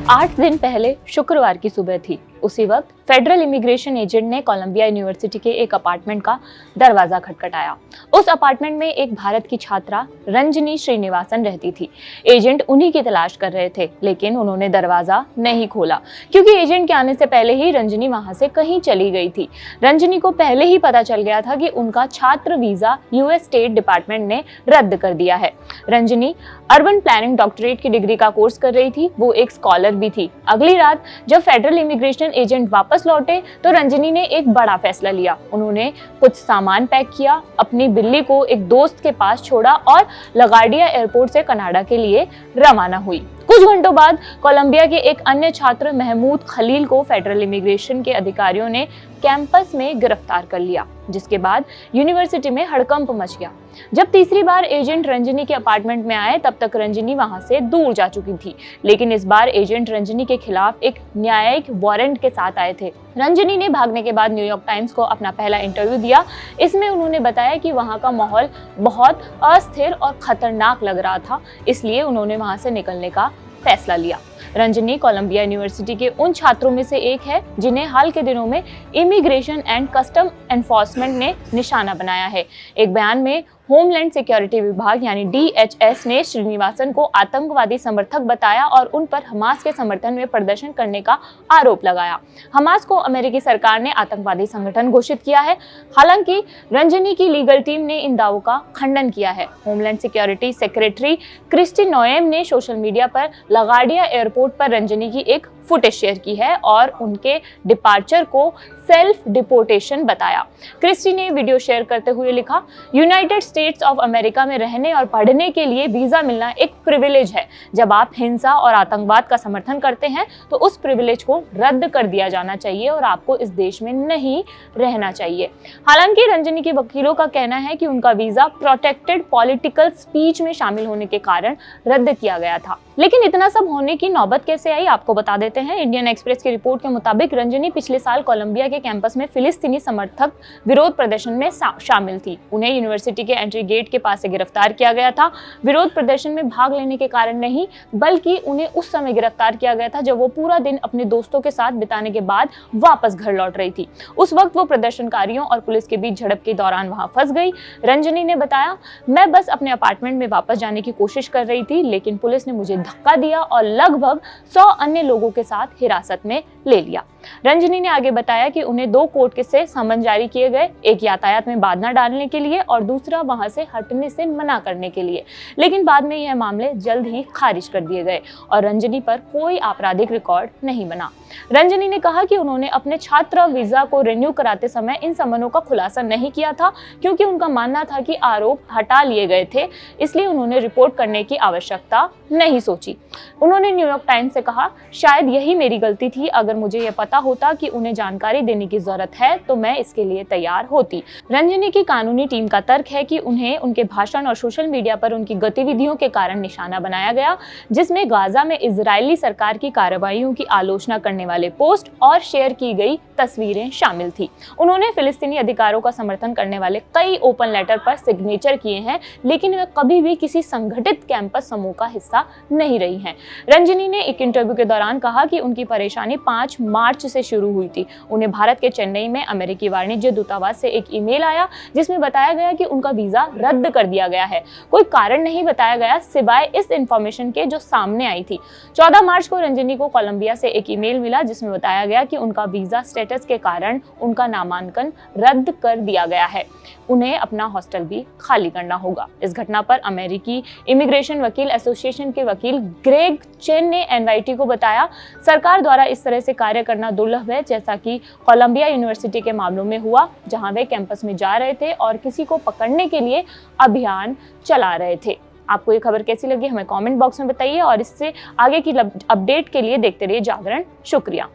8 दिन पहले शुक्रवार की सुबह थी। उसी वक्त फेडरल इमिग्रेशन एजेंट ने कोलंबिया यूनिवर्सिटी के एक अपार्टमेंट का दरवाजा खटखटाया। उस अपार्टमेंट में एक भारत की छात्रा रंजनी श्रीनिवासन रहती थी। एजेंट उन्हीं की तलाश कर रहे थे, लेकिन उन्होंने दरवाजा नहीं खोला क्योंकि एजेंट के आने से पहले ही रंजनी वहां से कहीं चली गई थी। रंजनी को पहले ही पता चल गया था कि उनका छात्र वीजा यूएस स्टेट डिपार्टमेंट ने रद्द कर दिया है। रंजनी अर्बन प्लानिंग डॉक्टरेट की डिग्री का कोर्स कर रही थी। वो एक स्कॉलर भी थी। अगली रात जब फेडरल इमिग्रेशन एजेंट वापस लौटे तो रंजनी ने एक बड़ा फैसला लिया। उन्होंने कुछ सामान पैक किया, अपनी बिल्ली को एक दोस्त के पास छोड़ा और लगार्डिया एयरपोर्ट से कनाडा के लिए रवाना हुई। कुछ घंटों बाद कोलंबिया के एक अन्य छात्र महमूद खलील को फेडरल इमिग्रेशन के अधिकारियों ने कैंपस में गिरफ्तार कर लिया, जिसके बाद यूनिवर्सिटी में हड़कंप मच गया। जब तीसरी बार एजेंट रंजनी के अपार्टमेंट में आए तब तक रंजनी वहां से दूर जा चुकी थी, लेकिन इस बार एजेंट रंजनी के खिलाफ एक न्यायिक वारंट के साथ आए थे। रंजनी ने भागने के बाद न्यूयॉर्क टाइम्स को अपना पहला इंटरव्यू दिया। इसमें उन्होंने बताया कि वहां का माहौल बहुत अस्थिर और खतरनाक लग रहा था, इसलिए उन्होंने वहां से निकलने का फैसला लिया। रंजनी कोलंबिया यूनिवर्सिटी के उन छात्रों में से एक है जिन्हें हाल के दिनों में इमिग्रेशन एंड कस्टम एनफोर्समेंट ने निशाना बनाया है। एक बयान में होमलैंड सिक्योरिटी विभाग यानी DHS ने श्रीनिवासन को आतंकवादी समर्थक बताया और उन पर हमास के समर्थन में प्रदर्शन करने का आरोप लगाया। हमास को अमेरिकी सरकार ने आतंकवादी संगठन घोषित किया है। हालांकि रंजनी की लीगल टीम ने इन दावों का खंडन किया है। Homeland security secretary Kristi Noem ने सोशल मीडिया पर लगार्डिया एयरपोर्ट पर रंजनी की एक फुटेज शेयर की है और उनके डिपार्चर को सेल्फ डिपोर्टेशन बताया। क्रिस्टी ने वीडियो शेयर करते हुए लिखा, यूनाइटेड स्टेट्स ऑफ अमेरिका में रहने और पढ़ने के लिए वीजा मिलना एक प्रिविलेज है। जब आप हिंसा और आतंकवाद का समर्थन करते हैं तो उस प्रिविलेज को रद्द कर दिया जाना चाहिए और आपको इस देश में नहीं रहना चाहिए। हालांकि रंजनी के वकीलों का कहना है कि उनका वीजा प्रोटेक्टेड पॉलिटिकल स्पीच में शामिल होने के कारण रद्द किया गया था। लेकिन इतना सब होने की नौबत कैसे आई, आपको बता देते हैं। इंडियन एक्सप्रेस की रिपोर्ट के मुताबिक रंजनी पिछले साल कोलंबिया के कैंपस में फिलिस्तीनी समर्थक विरोध प्रदर्शन में शामिल थी। उन्हें यूनिवर्सिटी के एंट्री गेट के पास से गिरफ्तार किया गया था। विरोध प्रदर्शन में भाग लेने के कारण नहीं, बल्कि उन्हें उस समय गिरफ्तार किया गया था जब वो पूरा दिन अपने दोस्तों के साथ बिताने के बाद वापस घर लौट रही थी। उस वक्त वो प्रदर्शनकारियों और पुलिस के बीच झड़प के दौरान वहां फंस गई। रंजनी ने बताया, मैं बस अपने अपार्टमेंट में वापस जाने की कोशिश कर रही थी, लेकिन पुलिस ने मुझे धक्का दिया और लगभग 100 अन्य लोगों के साथ हिरासत में ले लिया। रंजनी ने आगे बताया कि उन्हें 2 कोर्ट से समन जारी किए गए, एक यातायात में बाधा डालने के लिए और दूसरा वहां से हटने से मना करने के लिए, लेकिन बाद में यह मामले जल्द ही खारिज कर दिए गए और रंजनी पर कोई आपराधिक रिकॉर्ड नहीं बना। रंजनी ने कहा कि उन्होंने अपने छात्र वीजा को रिन्यू कराते समय इन समनों का खुलासा नहीं किया था क्योंकि उनका मानना था कि आरोप हटा लिए गए थे, इसलिए उन्होंने रिपोर्ट करने की आवश्यकता नहीं सोची। उन्होंने न्यूयॉर्क टाइम्स से कहा, शायद यही मेरी गलती थी। अगर मुझे यह पता होता कि उन्हें जानकारी देने की जरूरत है तो मैं इसके लिए तैयार होती। रंजनी की कानूनी टीम का तर्क है कि उन्हें उनके भाषण और सोशल मीडिया पर उनकी गतिविधियों के कारण निशाना बनाया गया, जिसमें गाजा में इजरायली सरकार की कार्रवाइयों की आलोचना करने वाले पोस्ट और शेयर की गई तस्वीरें शामिल थी। उन्होंने फिलिस्तीनी अधिकारों का समर्थन करने वाले कई ओपन लेटर पर सिग्नेचर किए हैं, लेकिन वे कभी भी किसी संगठित कैंपस समूह का हिस्सा नहीं रही हैं। रंजनी ने एक इंटरव्यू के दौरान कहा कि उनकी परेशानी 5 मार्च से शुरू हुई थी। उन्हें भारत के चेन्नई में अमेरिकी वाणिज्य दूतावास से एक ईमेल आया जिसमें बताया गया कि उनका वीजा रद्द कर दिया गया है। कोई कारण नहीं बताया गया सिवाय इस इंफॉर्मेशन के जो सामने आई थी। 14 मार्च को रंजनी को कोलंबिया से एक ईमेल मिला जिसमें बताया गया कि उनका वीजा स्टेटस के कारण उनका नामांकन रद्द कर दिया गया है। उन्हें अपना हॉस्टल भी खाली करना होगा। इस घटना पर अमेरिकी इमिग्रेशन वकील एसोसिएशन के वकील ग्रेग चेन ने NYT को बताया, सरकार द्वारा इस तरह से कार्य करना दुर्लभ है, जैसा कि कोलंबिया यूनिवर्सिटी के मामलों में हुआ, जहां वे कैंपस में जा रहे थे और किसी को पकड़ने के लिए अभियान चला रहे थे। आपको ये खबर कैसी लगी हमें कमेंट बॉक्स में बताइए और इससे आगे की अपडेट के लिए देखते रहिए जागरण। शुक्रिया।